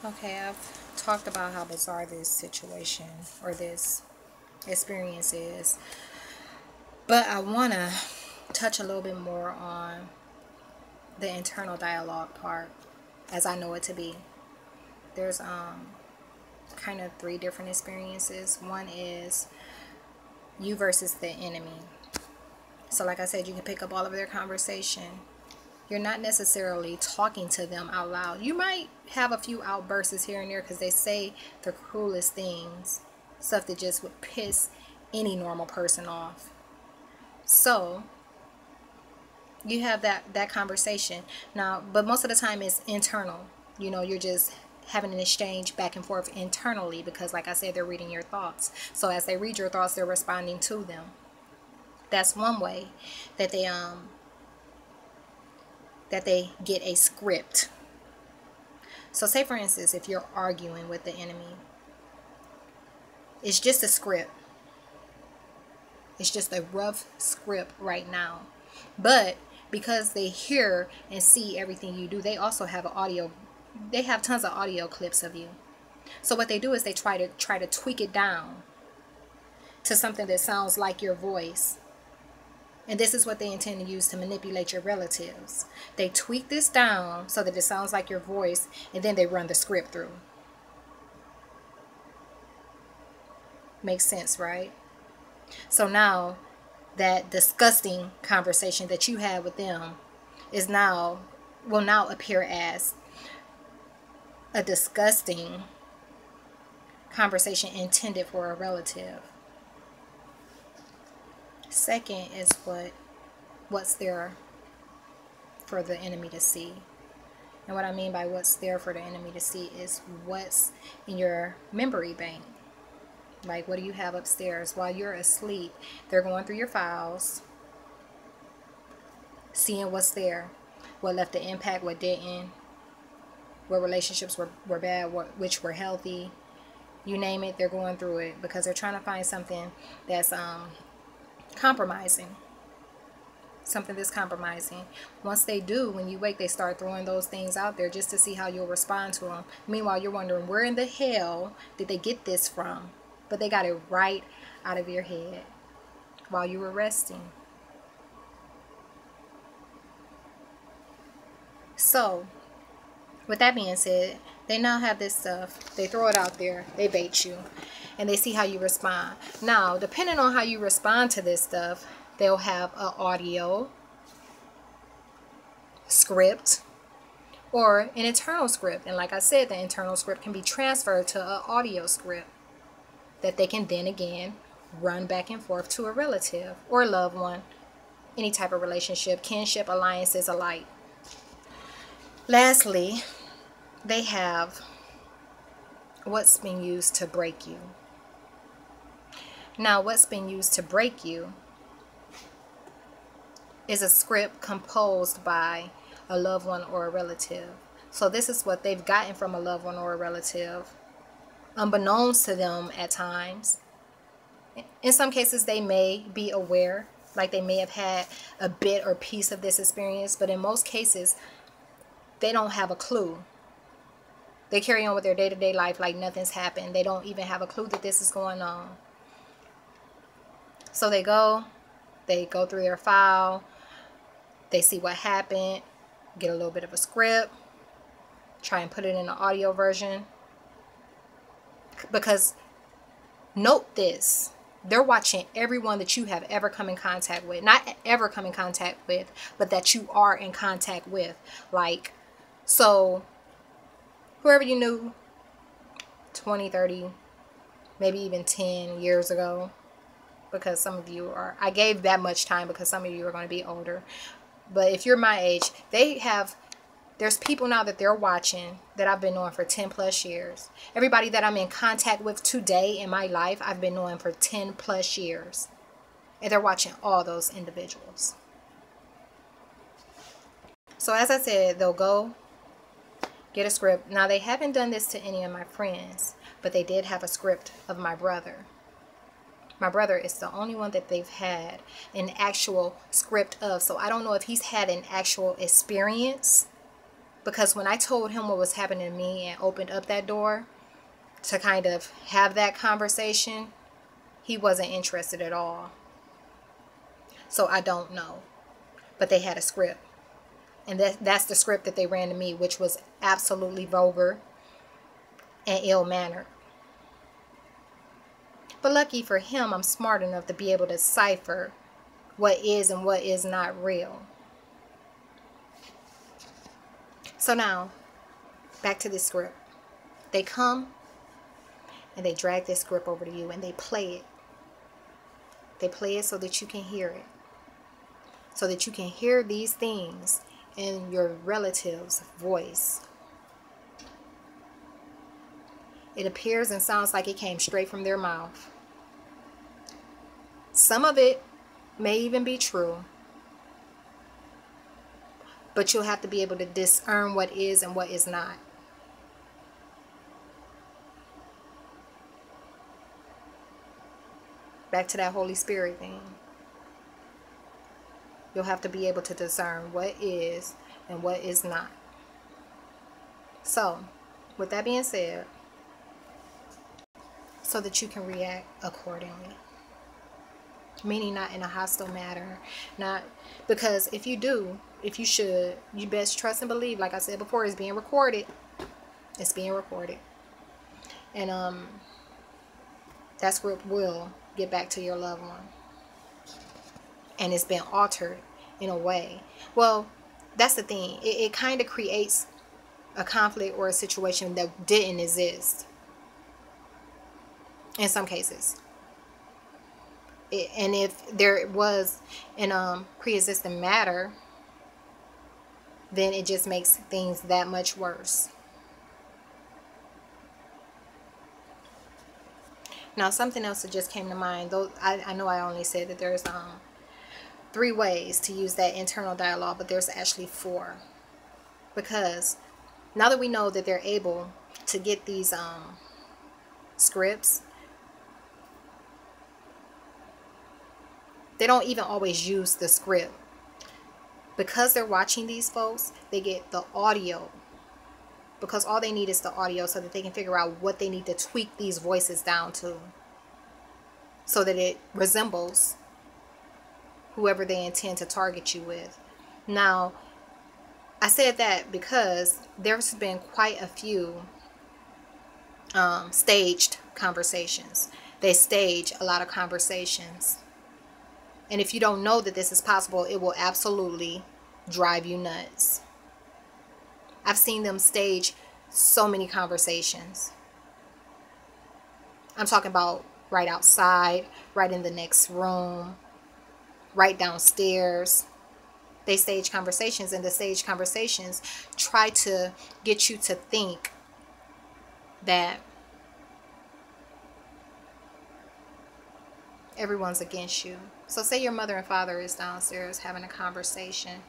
Okay, I've talked about how bizarre this situation or this experience is, but I want to touch a little bit more on the internal dialogue part as I know it to be. There's kind of three different experiences. One is you versus the enemy. So like I said, you can pick up all of their conversation. You're not necessarily talking to them out loud. You might have a few outbursts here and there because they say the cruelest things, stuff that just would piss any normal person off. So you have that conversation now, but most of the time it's internal. You know, you're just having an exchange back and forth internally because, like I said, they're reading your thoughts. So as they read your thoughts, they're responding to them. That's one way that they get a script. So say for instance, if you're arguing with the enemy, it's just a script. It's just a rough script right now. But because they hear and see everything you do, they also have they have tons of audio clips of you. So what they do is they try to tweak it down to something that sounds like your voice. And this is what they intend to use to manipulate your relatives. They tweak this down so that it sounds like your voice, and then they run the script through. Makes sense, right? So now that disgusting conversation that you had with them will now appear as a disgusting conversation intended for a relative. Second is what's there for the enemy to see. And what I mean by what's there for the enemy to see is what's in your memory bank. Like, what do you have upstairs? While you're asleep, they're going through your files, seeing what's there, what left the impact, what didn't, what relationships were bad, which were healthy. You name it, they're going through it because they're trying to find something that's compromising. Something that's compromising. Once they do, when you wake, they start throwing those things out there just to see how you'll respond to them. Meanwhile, you're wondering, where in the hell did they get this from? But they got it right out of your head while you were resting. So, with that being said, they now have this stuff. They throw it out there. They bait you. And they see how you respond. Now, depending on how you respond to this stuff, they'll have an audio script or an internal script. And like I said, the internal script can be transferred to an audio script that they can then again run back and forth to a relative or a loved one. Any type of relationship, kinship, alliances alike. Lastly, they have what's been used to break you. Now, what's been used to break you is a script composed by a loved one or a relative. So this is what they've gotten from a loved one or a relative, unbeknownst to them at times. In some cases, they may be aware, like they may have had a bit or piece of this experience, but in most cases, they don't have a clue. They carry on with their day-to-day life like nothing's happened. They don't even have a clue that this is going on. So they go through their file, they see what happened, get a little bit of a script, try and put it in an audio version. Because note this, they're watching everyone that you have ever come in contact with. Not ever come in contact with, but that you are in contact with. Like, so whoever you knew 20, 30, maybe even 10 years ago, because some of you are, I gave that much time because some of you are going to be older. But if you're my age, there's people now that they're watching that I've been knowing for 10 plus years. Everybody that I'm in contact with today in my life, I've been knowing for 10 plus years. And they're watching all those individuals. So as I said, they'll go get a script. Now, they haven't done this to any of my friends, but they did have a script of my brother. My brother is the only one that they've had an actual script of. So I don't know if he's had an actual experience Because when I told him what was happening to me and opened up that door to kind of have that conversation, he wasn't interested at all. So I don't know. But they had a script. And that's the script that they ran to me, which was absolutely vulgar and ill-mannered. But lucky for him, I'm smart enough to be able to decipher what is and what is not real. So now, back to this script. They come and they drag this script over to you and they play it. They play it so that you can hear it. So that you can hear these things in your relative's voice. It appears and sounds like it came straight from their mouth. Some of it may even be true. But you'll have to be able to discern what is and what is not. Back to that Holy Spirit thing. You'll have to be able to discern what is and what is not. So, with that being said, so that you can react accordingly. Meaning not in a hostile manner. Not because if you do, if you should, you best trust and believe, like I said before, it's being recorded. It's being recorded. And that script will get back to your loved one. And it's been altered in a way. Well, that's the thing. It kind of creates a conflict or a situation that didn't exist. In some cases. And if there was an pre-existing matter, then it just makes things that much worse. Now, something else that just came to mind, though I know I only said that there's 3 ways to use that internal dialogue, but there's actually 4. Because now that we know that they're able to get these scripts, they don't even always use the script. Because they're watching these folks, they get the audio. Because all they need is the audio so that they can figure out what they need to tweak these voices down to. So that it resembles whoever they intend to target you with. Now, I said that because there's been quite a few staged conversations. They stage a lot of conversations. And if you don't know that this is possible, it will absolutely drive you nuts. I've seen them stage so many conversations. I'm talking about right outside, right in the next room, right downstairs. They stage conversations, and the stage conversations try to get you to think that everyone's against you. So say your mother and father is downstairs having a conversation.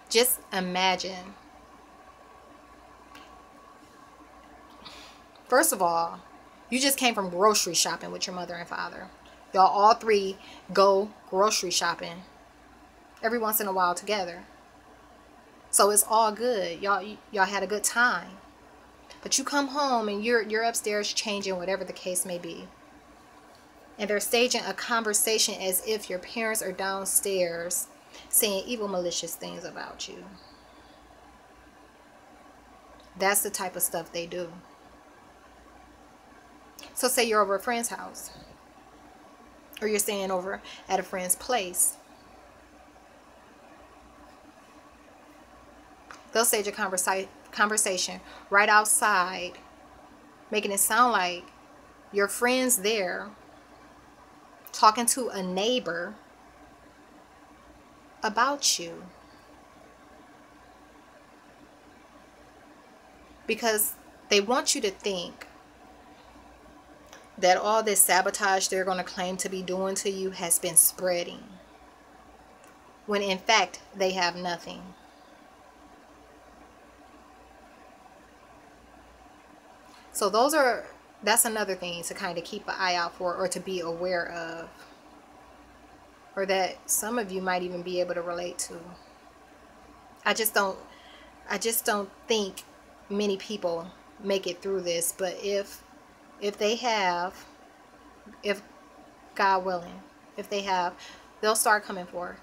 Just imagine. First of all, you just came from grocery shopping with your mother and father. Y'all all 3 go grocery shopping every once in a while together. So it's all good. Y'all had a good time. But you come home and you're upstairs changing, whatever the case may be. And they're staging a conversation as if your parents are downstairs saying evil, malicious things about you. That's the type of stuff they do. So say you're over a friend's house. Or you're staying over at a friend's place. They'll stage a conversation right outside, making it sound like your friend's there talking to a neighbor about you. Because they want you to think that all this sabotage they're going to claim to be doing to you has been spreading, when in fact they have nothing. So that's another thing to kind of keep an eye out for, or to be aware of. or that some of you might even be able to relate to. I just don't think many people make it through this, but if they have, if God willing, if they have, they'll start coming forth.